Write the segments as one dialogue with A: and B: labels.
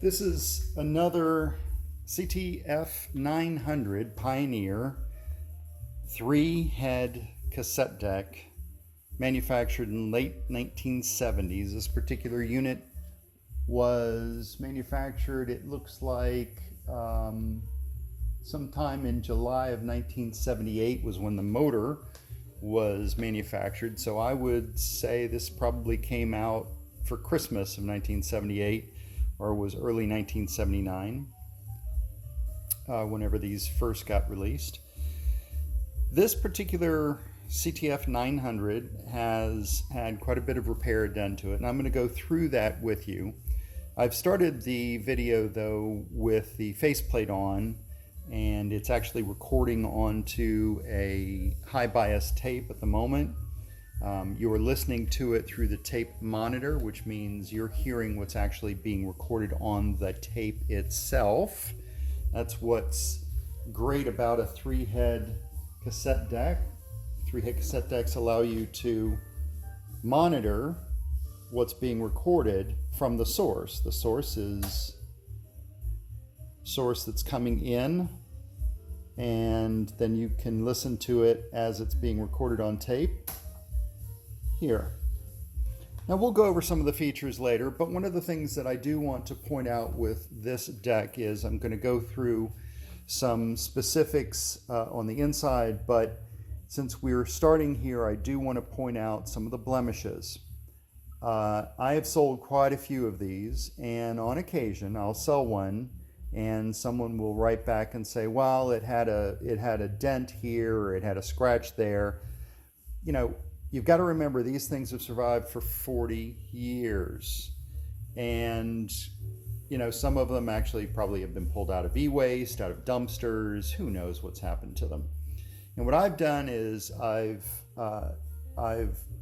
A: This is another CT-F900 Pioneer 3-head cassette deck manufactured in late 1970s. This particular unit was manufactured, it looks like, sometime in July of 1978 was when the motor was manufactured. So I would say this probably came out for Christmas of 1978 or was early 1979, whenever these first got released. This particular CT-F900 has had quite a bit of repair done to it, and I'm going to go through that with you. I've started the video though with the faceplate on, and it's actually recording onto a high bias tape at the moment. You are listening to it through the tape monitor, which means you're hearing what's actually being recorded on the tape itself. That's what's great about a 3-head cassette deck. 3-head cassette decks allow you to monitor what's being recorded from the source. The source is source that's coming in, and then you can listen to it as it's being recorded on tape here. Now we'll go over some of the features later, but one of the things that I do want to point out with this deck is I'm going to go through some specifics on the inside, but since we're starting here, I do want to point out some of the blemishes. I have sold quite a few of these, and on occasion I'll sell one and someone will write back and say, well, it had a dent here, or it had a scratch there. You know, you've got to remember these things have survived for 40 years. And, you know, some of them actually probably have been pulled out of e-waste, out of dumpsters, who knows what's happened to them. And what I've done is I've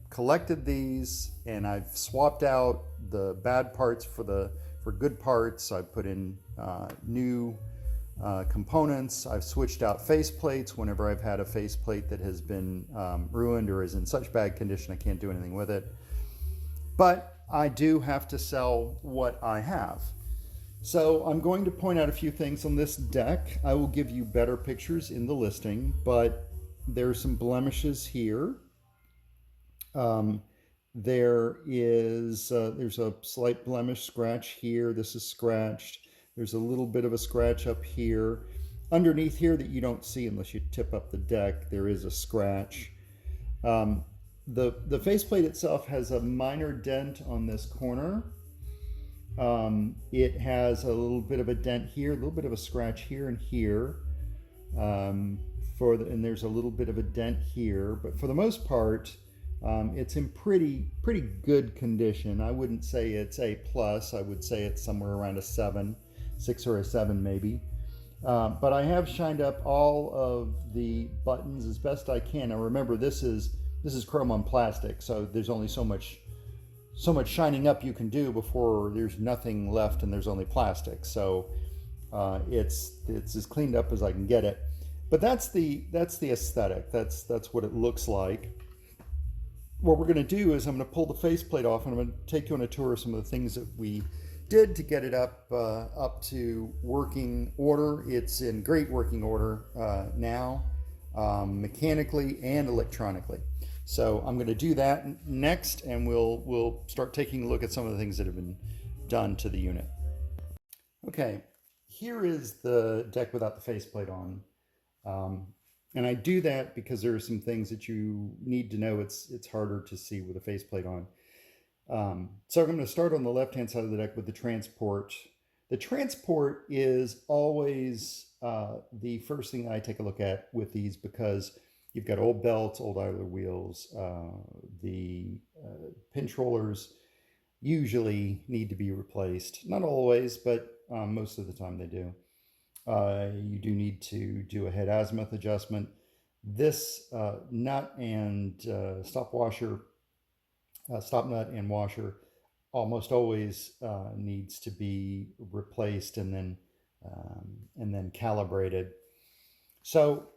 A: collected these and I've swapped out the bad parts for good parts. I've put in new components. I've switched out faceplates whenever I've had a faceplate that has been ruined or is in such bad condition I can't do anything with it. But I do have to sell what I have. So I'm going to point out a few things on this deck. I will give you better pictures in the listing, but there's some blemishes here. There's a slight blemish scratch here. This is scratched. There's a little bit of a scratch up here. Underneath here that you don't see unless you tip up the deck, there is a scratch. The faceplate itself has a minor dent on this corner. It has a little bit of a dent here, a little bit of a scratch here and here. And there's a little bit of a dent here, but for the most part, it's in pretty good condition. I wouldn't say it's A+. I would say it's somewhere around a 6 or a 7 maybe. But I have shined up all of the buttons as best I can. Now remember, this is chrome on plastic, so there's only so much shining up you can do before there's nothing left and there's only plastic. So it's as cleaned up as I can get it. But that's the aesthetic. That's what it looks like. What we're going to do is I'm going to pull the faceplate off and I'm going to take you on a tour of some of the things that we did to get it up to working order. It's in great working order now, mechanically and electronically. So I'm going to do that next, and we'll start taking a look at some of the things that have been done to the unit. Okay, here is the deck without the faceplate on. And I do that because there are some things that you need to know. It's harder to see with a faceplate on. So I'm going to start on the left-hand side of the deck with the transport. The transport is always the first thing I take a look at with these, because you've got old belts, old idler wheels. The pinch rollers usually need to be replaced. Not always, but most of the time they do. You do need to do a head azimuth adjustment. This nut and stop nut and washer almost always needs to be replaced and then calibrated. So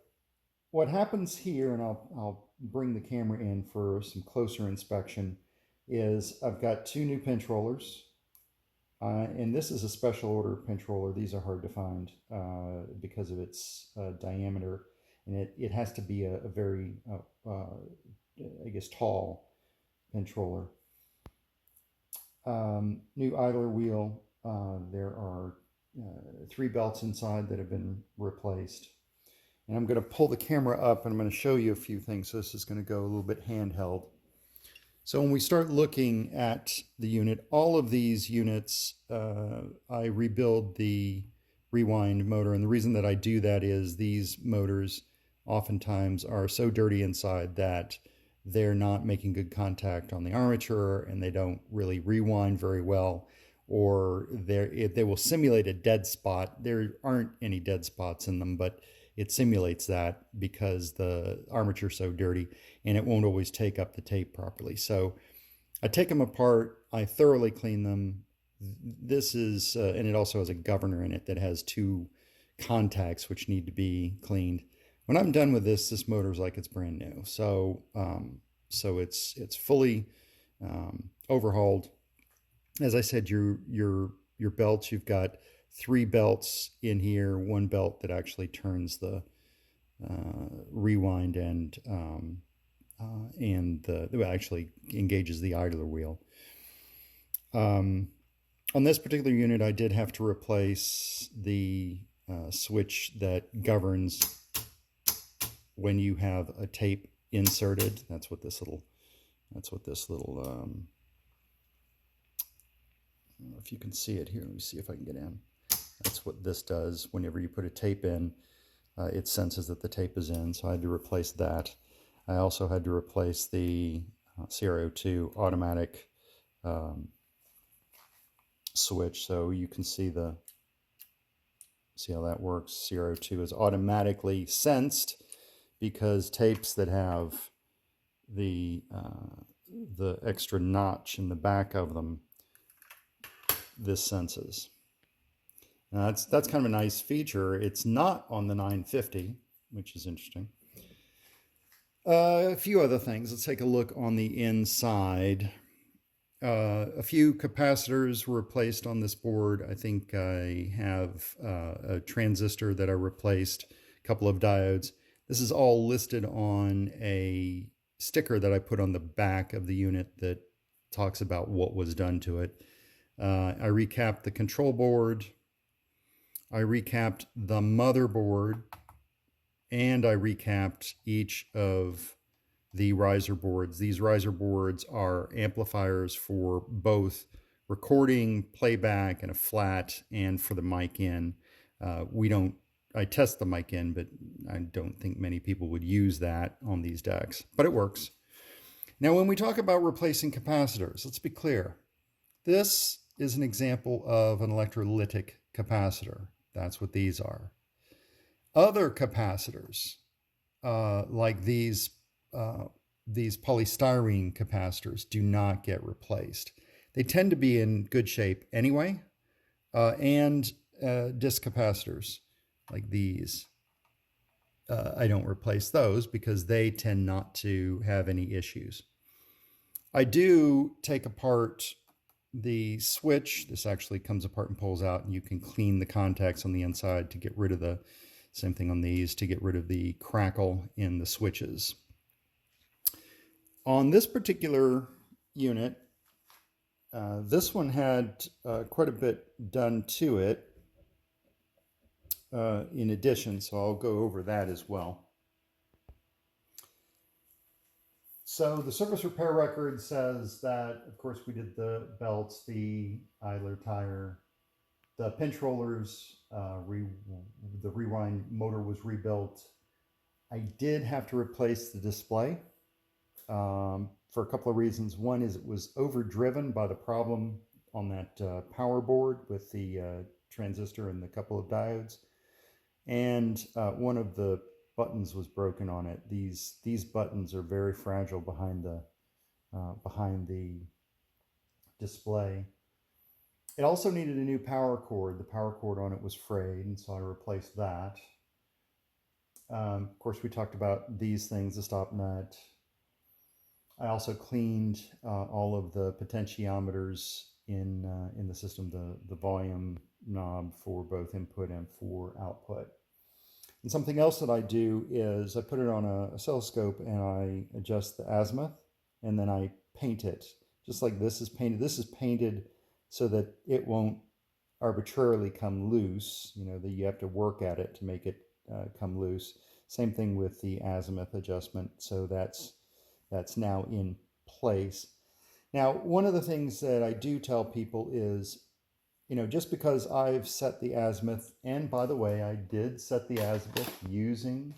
A: what happens here, and I'll bring the camera in for some closer inspection, is I've got two new pinch rollers. And this is a special order pinch roller. These are hard to find because of its diameter. And it has to be a very, I guess, tall pinch roller. New idler wheel. There are 3 belts inside that have been replaced. And I'm going to pull the camera up and I'm going to show you a few things. So this is going to go a little bit handheld. So when we start looking at the unit, all of these units, I rebuild the rewind motor. And the reason that I do that is these motors oftentimes are so dirty inside that they're not making good contact on the armature and they don't really rewind very well, or they will simulate a dead spot. There aren't any dead spots in them, but it simulates that because the armature is so dirty and it won't always take up the tape properly. So I take them apart, I thoroughly clean them. This is, and it also has a governor in it that has 2 contacts which need to be cleaned. When I'm done with this, this motor is like it's brand new. So, it's fully overhauled. As I said, your belts, you've got 3 belts in here, 1 belt that actually turns the rewind and actually engages the idler wheel. On this particular unit, I did have to replace the switch that governs when you have a tape inserted. That's what this little if you can see it here, let me see if I can get in. That's what this does. Whenever you put a tape in, it senses that the tape is in, so I had to replace that. I also had to replace the CR02 automatic switch, so you can see how that works. CR02 is automatically sensed because tapes that have the extra notch in the back of them, this senses. Now that's kind of a nice feature. It's not on the 950, which is interesting. A few other things. Let's take a look on the inside. A few capacitors were replaced on this board. I think I have a transistor that I replaced, a couple of diodes. This is all listed on a sticker that I put on the back of the unit that talks about what was done to it. I recapped the control board, I recapped the motherboard, and I recapped each of the riser boards. These riser boards are amplifiers for both recording, playback, and a flat, and for the mic in. I test the mic in, but I don't think many people would use that on these decks, but it works. Now, when we talk about replacing capacitors, let's be clear. This is an example of an electrolytic capacitor. That's what these are. Other capacitors, like these polystyrene capacitors, do not get replaced. They tend to be in good shape anyway, and disc capacitors, like these, I don't replace those because they tend not to have any issues. I do take apart the switch. This actually comes apart and pulls out, and you can clean the contacts on the inside to get rid of the, same thing on these, to get rid of the crackle in the switches. On this particular unit, this one had quite a bit done to it in addition, so I'll go over that as well. So the service repair record says that, of course, we did the belts, the idler tire, the pinch rollers, the rewind motor was rebuilt. I did have to replace the display for a couple of reasons. One is it was overdriven by the problem on that power board with the transistor and the couple of diodes. And one of the buttons was broken on it. These buttons are very fragile behind the display. It also needed a new power cord. The power cord on it was frayed, and so I replaced that. Of course, we talked about these things, the stop nut. I also cleaned all of the potentiometers in the system, the volume knob for both input and for output. And something else that I do is I put it on a oscilloscope and I adjust the azimuth, and then I paint it just like this is painted. This is painted so that it won't arbitrarily come loose, you know, that you have to work at it to make it come loose. Same thing with the azimuth adjustment. So that's now in place. Now, one of the things that I do tell people is, you know, just because I've set the azimuth, and by the way, I did set the azimuth using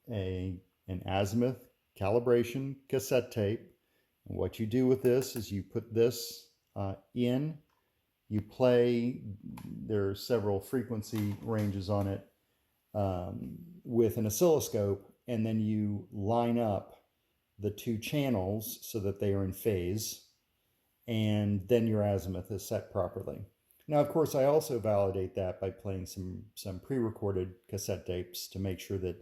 A: an azimuth calibration cassette tape. And what you do with this is you put this in, you play, there are several frequency ranges on it with an oscilloscope, and then you line up the two channels so that they are in phase, and then your azimuth is set properly. Now, of course, I also validate that by playing some pre-recorded cassette tapes to make sure that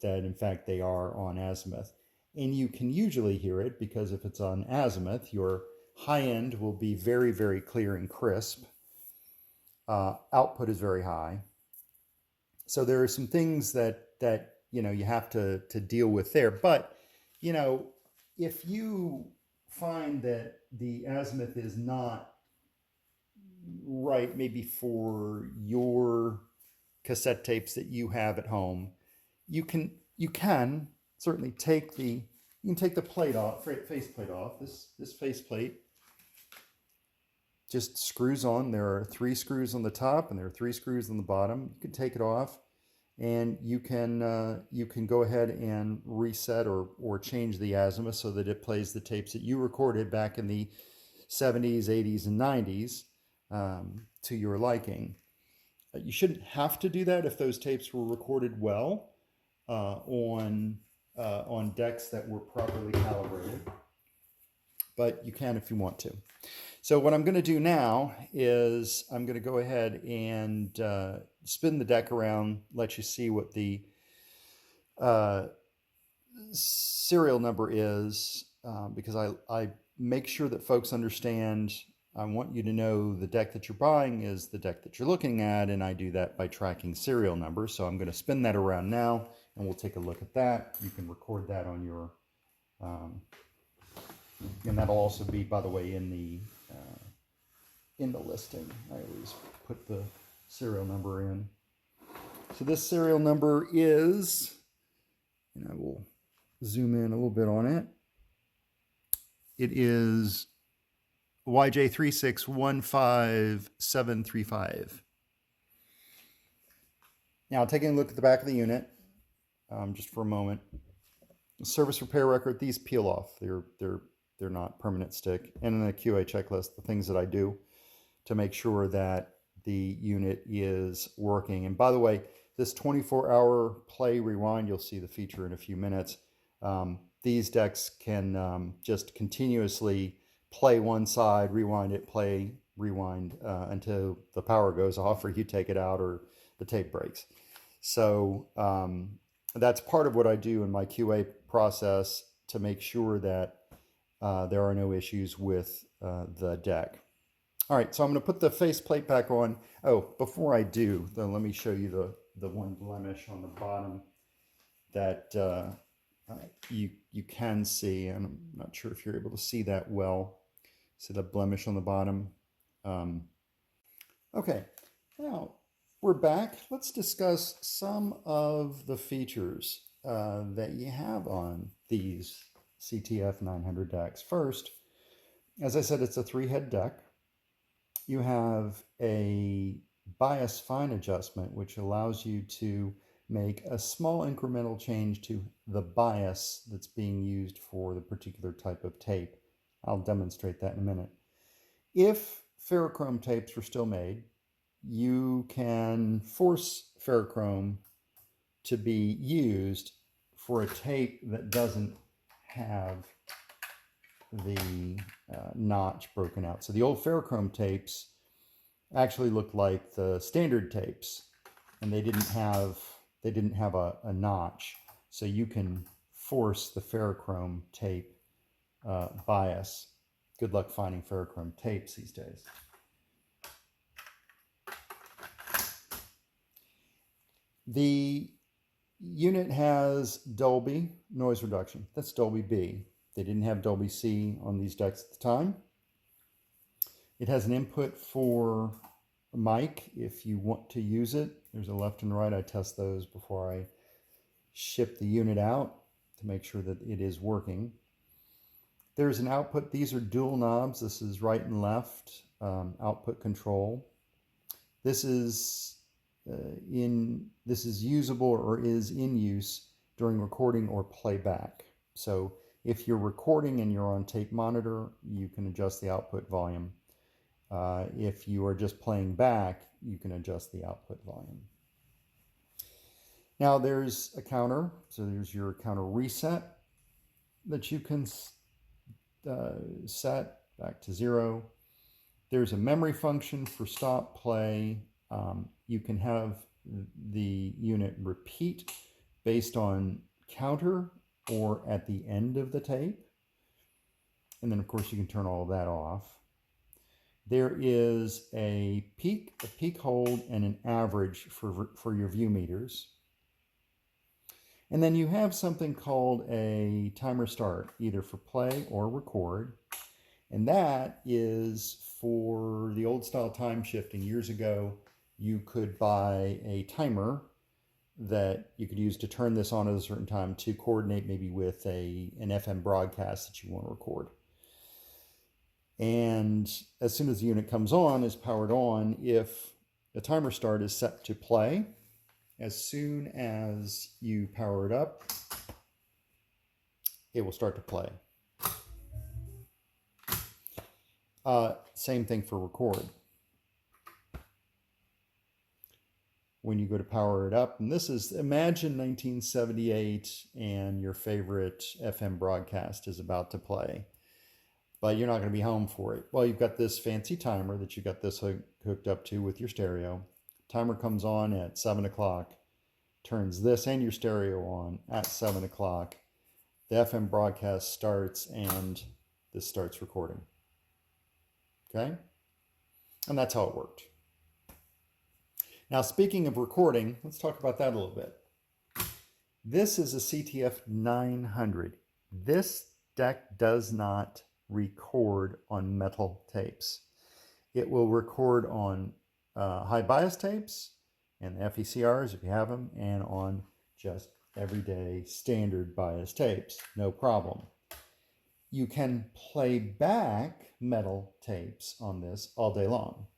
A: in fact they are on azimuth. And you can usually hear it because if it's on azimuth, your high end will be very, very clear and crisp. Output is very high. So there are some things that you know you have to deal with there. But you know, if you find that the azimuth is not right, maybe for your cassette tapes that you have at home, you can certainly take the plate off, face plate off. This face plate just screws on. There are 3 screws on the top and there are 3 screws on the bottom. You can take it off, and you can go ahead and reset or change the azimuth so that it plays the tapes that you recorded back in the 70s, 80s, and 90s to your liking. You shouldn't have to do that if those tapes were recorded well on decks that were properly calibrated, but you can if you want to. So what I'm going to do now is I'm going to go ahead and spin the deck around, let you see what the serial number is, because I make sure that folks understand. I want you to know the deck that you're buying is the deck that you're looking at, and I do that by tracking serial numbers. So I'm going to spin that around now, and we'll take a look at that. You can record that on your, and that'll also be, by the way, in the listing. I always put the serial number in. So this serial number is, and I will zoom in a little bit on it. It is YJ3615735. Now, taking a look at the back of the unit, just for a moment. Service repair record, these peel off. They're not permanent stick. And in the QA checklist, the things that I do to make sure that the unit is working. And by the way, this 24-hour play rewind, you'll see the feature in a few minutes. These decks can just continuously play one side, rewind it, play, rewind until the power goes off or you take it out or the tape breaks. So that's part of what I do in my QA process to make sure that there are no issues with the deck. All right, so I'm going to put the faceplate back on. Oh, before I do, though, let me show you the one blemish on the bottom that you can see, and I'm not sure if you're able to see that well. See the blemish on the bottom? Okay, now we're back. Let's discuss some of the features that you have on these CT-F900 decks. First, as I said, it's a 3-head deck. You have a bias fine adjustment, which allows you to make a small incremental change to the bias that's being used for the particular type of tape. I'll demonstrate that in a minute. If ferrochrome tapes were still made, you can force ferrochrome to be used for a tape that doesn't have the notch broken out. So the old ferrochrome tapes actually looked like the standard tapes, and they didn't have a notch. So you can force the ferrochrome tape bias Good luck finding ferrochrome tapes these days. The unit has Dolby noise reduction. That's Dolby B. They didn't have Dolby C on these decks at the time. It has an input for a mic if you want to use it. There's a left and right. I test those before I ship the unit out to make sure that it is working. There's an output. These are dual knobs. This is right and left output control. This is usable or is in use during recording or playback. So if you're recording and you're on tape monitor, you can adjust the output volume. If you are just playing back, you can adjust the output volume. Now there's a counter. So there's your counter reset that you can set back to 0. There's a memory function for stop, play. You can have the unit repeat based on counter or at the end of the tape. And then of course you can turn all of that off. There is a peak hold, and an average for your view meters. And then you have something called a timer start, either for play or record. And that is for the old style time shifting. Years ago, you could buy a timer that you could use to turn this on at a certain time to coordinate maybe with an FM broadcast that you want to record. And as soon as the unit comes on, is powered on, if the timer start is set to play, as soon as you power it up, it will start to play. Same thing for record. When you go to power it up, and this is, imagine 1978 and your favorite FM broadcast is about to play, but you're not going to be home for it. Well, you've got this fancy timer that you got this hooked up to with your stereo. Timer comes on at 7 o'clock, turns this and your stereo on at 7 o'clock. The FM broadcast starts and this starts recording. Okay? And that's how it worked. Now, speaking of recording, let's talk about that a little bit. This is a CT-F900. This deck does not record on metal tapes. It will record on high bias tapes and FECRs if you have them, and on just everyday standard bias tapes, no problem. You can play back metal tapes on this all day long,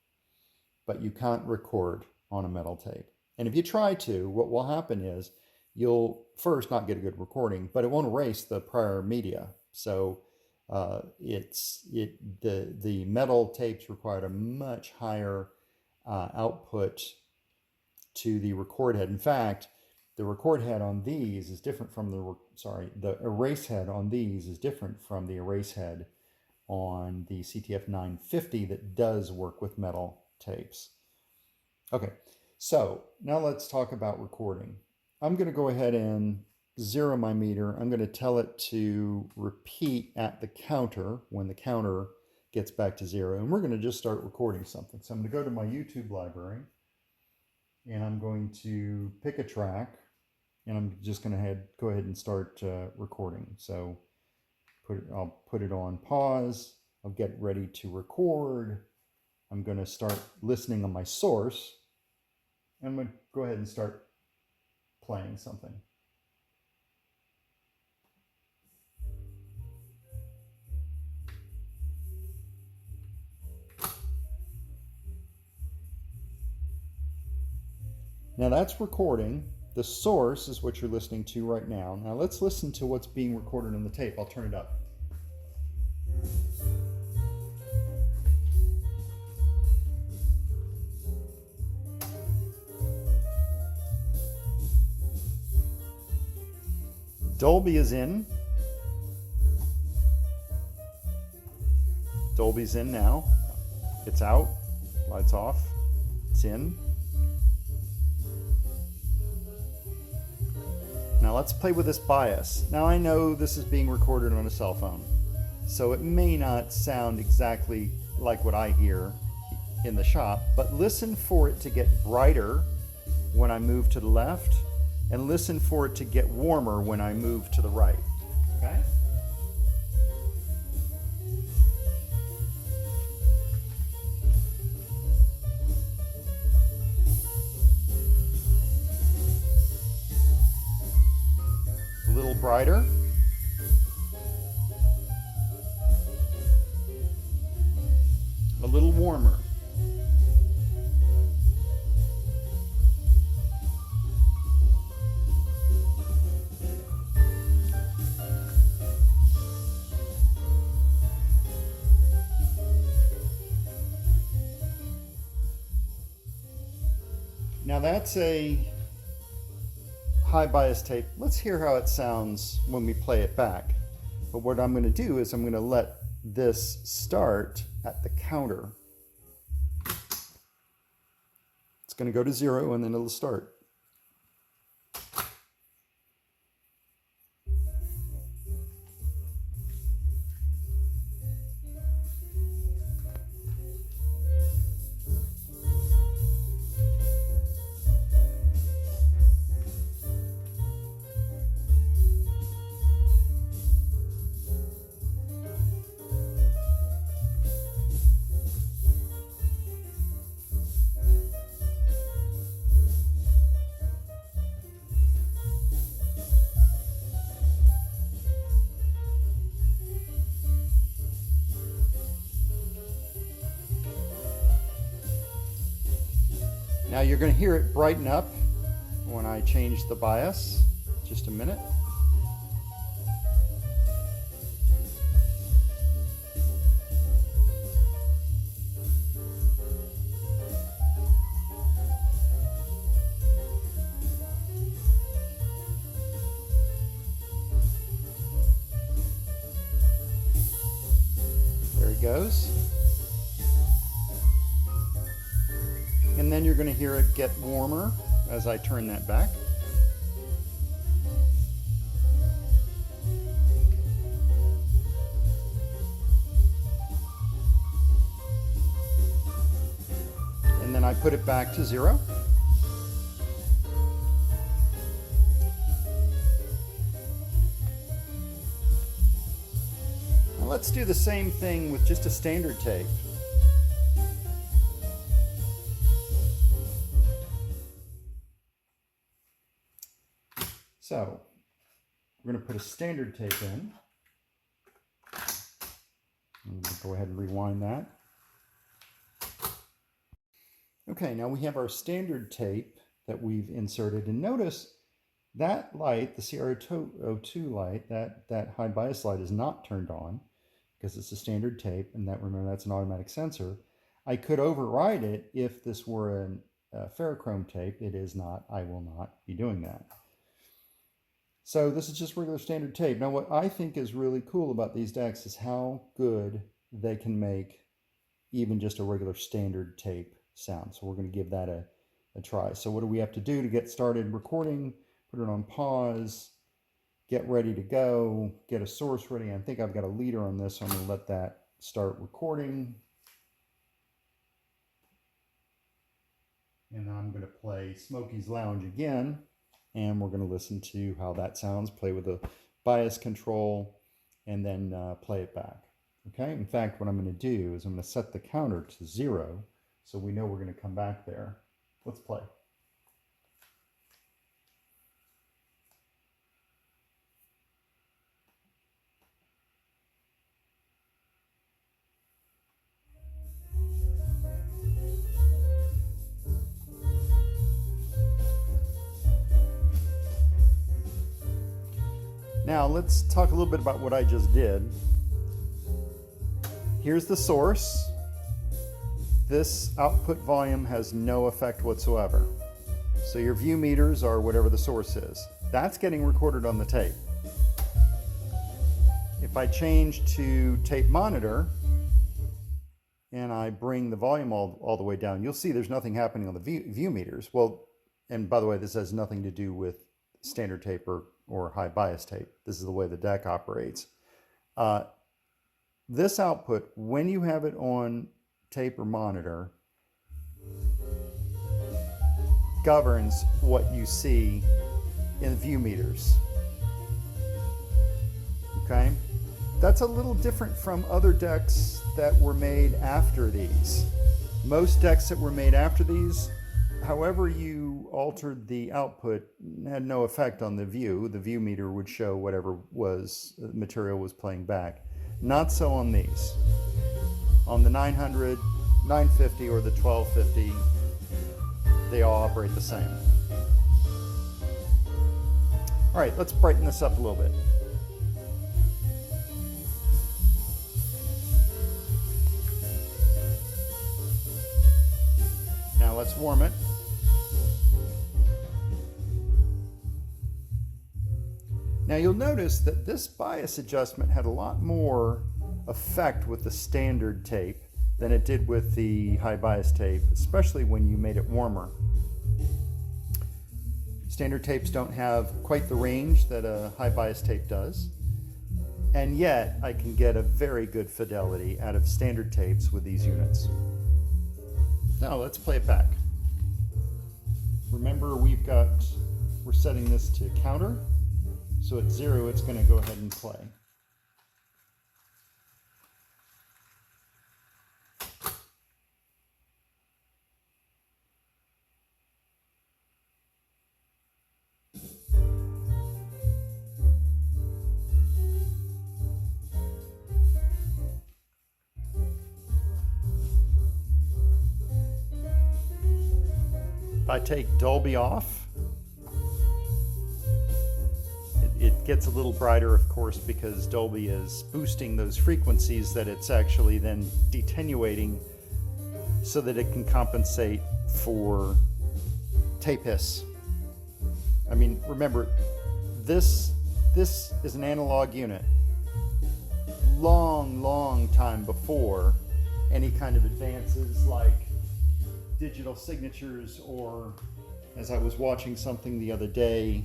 A: but you can't record on a metal tape. And if you try to, what will happen is you'll first not get a good recording, but it won't erase the prior media. So the metal tapes required a much higher output to the record head. In fact, the record head on these is different from the erase head on these is different from the erase head on the CT-F950 that does work with metal tapes. Okay, so now let's talk about recording. I'm going to go ahead and zero my meter. I'm going to tell it to repeat at the counter when the counter gets back to 0, and we're going to just start recording something. So I'm going to go to my YouTube library, and I'm going to pick a track, and I'm just going to go ahead and start recording. So I'll put it on pause. I'll get ready to record. I'm going to start listening on my source. I'm going to go ahead and start playing something. Now that's recording. The source is what you're listening to right now. Now let's listen to what's being recorded on the tape. I'll turn it up. Dolby is in. Dolby's in now. It's out. Lights off. It's in. Now let's play with this bias. Now I know this is being recorded on a cell phone. So it may not sound exactly like what I hear in the shop, but listen for it to get brighter when I move to the left, and listen for it to get warmer when I move to the right. Okay? A little brighter. A little warmer. Now that's a high bias tape. Let's hear how it sounds when we play it back. But what I'm going to do is I'm going to let this start at the counter. It's going to go to 0 and then it'll start. Now you're going to hear it brighten up when I change the bias. Just a minute. There he goes. And then you're going to hear it get warmer as I turn that back. And then I put it back to 0. Now let's do the same thing with just a standard tape. So we're going to put a standard tape in. I'm going to go ahead and rewind that. Okay, now we have our standard tape that we've inserted, and notice that light, the CR02 light, that high bias light is not turned on because it's a standard tape, and that, remember, that's an automatic sensor. I could override it if this were a ferrochrome tape. It is not. I will not be doing that. So this is just regular standard tape. Now what I think is really cool about these decks is how good they can make even just a regular standard tape sound. So we're going to give that a try. So what do we have to do to get started recording? Put it on pause, get ready to go, get a source ready. I think I've got a leader on this, so I'm going to let that start recording. And I'm going to play Smokey's Lounge again. And we're going to listen to how that sounds, play with the bias control, and then play it back. Okay, in fact, what I'm going to do is I'm going to set the counter to 0, so we know we're going to come back there. Let's play. Now let's talk a little bit about what I just did. Here's the source. This output volume has no effect whatsoever. So your view meters are whatever the source is. That's getting recorded on the tape. If I change to tape monitor and I bring the volume all the way down, you'll see there's nothing happening on the view meters. Well, and by the way, this has nothing to do with standard tape or high bias tape. This is the way the deck operates. this output, when you have it on tape or monitor, governs what you see in the view meters. Okay? That's a little different from other decks that were made after these. Most decks that were made after these, however you altered the output, had no effect on the view. The view meter would show whatever material was playing back. Not so on these. On the 900, 950, or the 1250, they all operate the same. All right, let's brighten this up a little bit. Now let's warm it. Now you'll notice that this bias adjustment had a lot more effect with the standard tape than it did with the high bias tape, especially when you made it warmer. Standard tapes don't have quite the range that a high bias tape does, and yet I can get a very good fidelity out of standard tapes with these units. Now let's play it back. Remember, we're setting this to counter, so at 0 it's going to go ahead and play. If I take Dolby off, it gets a little brighter, of course, because Dolby is boosting those frequencies that it's actually then detenuating so that it can compensate for tape hiss. I mean, remember, this is an analog unit. Long time before any kind of advances like digital signatures, or as I was watching something the other day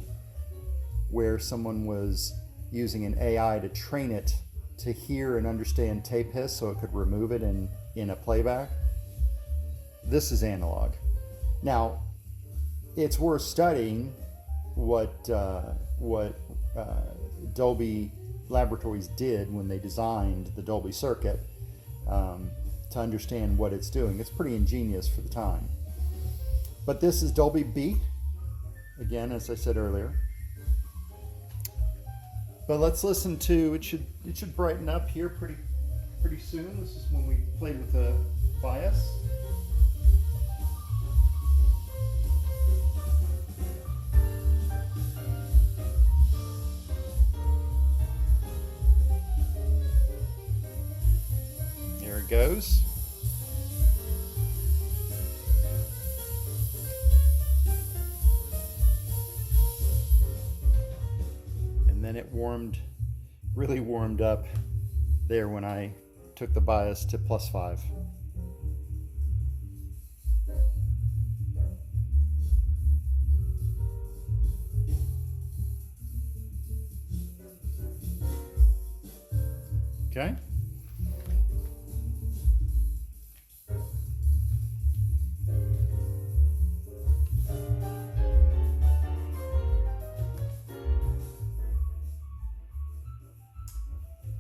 A: where someone was using an AI to train it to hear and understand tape hiss so it could remove it in a playback. This is analog. Now, it's worth studying what Dolby Laboratories did when they designed the Dolby circuit to understand what it's doing. It's pretty ingenious for the time. But this is Dolby Beat, again, as I said earlier. But let's listen to it. Should brighten up here pretty soon. This is when we played with the bias. There it goes. And then it really warmed up there when I took the bias to +5. Okay.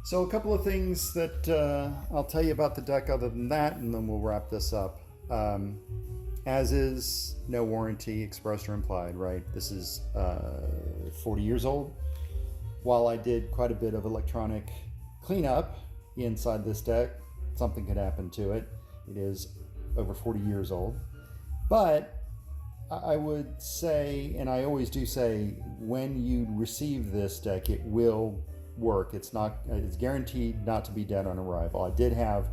A: So a couple of things that I'll tell you about the deck other than that, and then we'll wrap this up. As is, no warranty, expressed or implied, right? This is 40 years old. While I did quite a bit of electronic cleanup inside this deck, something could happen to it. It is over 40 years old. But I would say, and I always do say, when you receive this deck, it will work. It's guaranteed not to be dead on arrival. I did have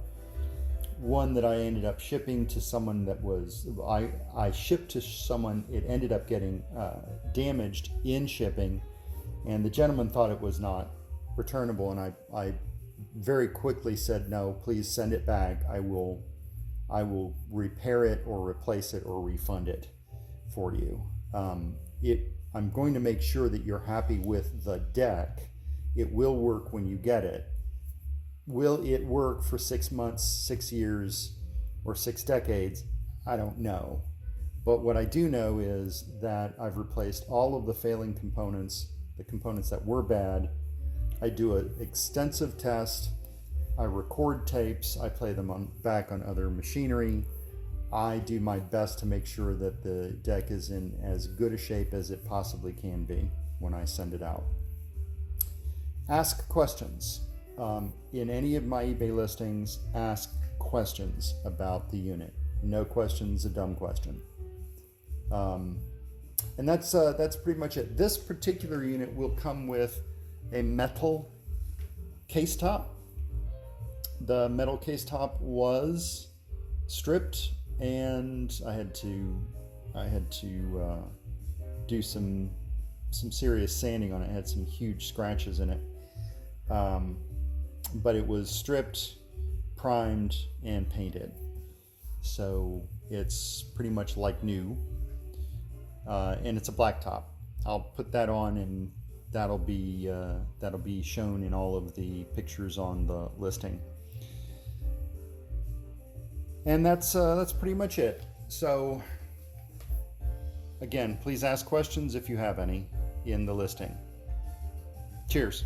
A: one that I ended up shipping to someone that was, I shipped to someone, it ended up getting damaged in shipping, and the gentleman thought it was not returnable, and I very quickly said, no, please send it back. I will repair it or replace it or refund it for you. I'm going to make sure that you're happy with the deck. It will work when you get it, Will it work for 6 months, 6 years, or 6 decades? I don't know. But what I do know is that I've replaced all of the failing components, the components that were bad. I do an extensive test. I record tapes. I play them back on other machinery. I do my best to make sure that the deck is in as good a shape as it possibly can be when I send it out. Ask questions. In any of my eBay listings, ask questions about the unit. No question's a dumb question. And that's pretty much it. This particular unit will come with a metal case top. The metal case top was stripped, and I had to do some serious sanding on it. It had some huge scratches in it, but it was stripped, primed, and painted, so it's pretty much like new. And it's a black top. I'll put that on, and that'll be shown in all of the pictures on the listing. And that's pretty much it. So again, please ask questions if you have any in the listing. Cheers.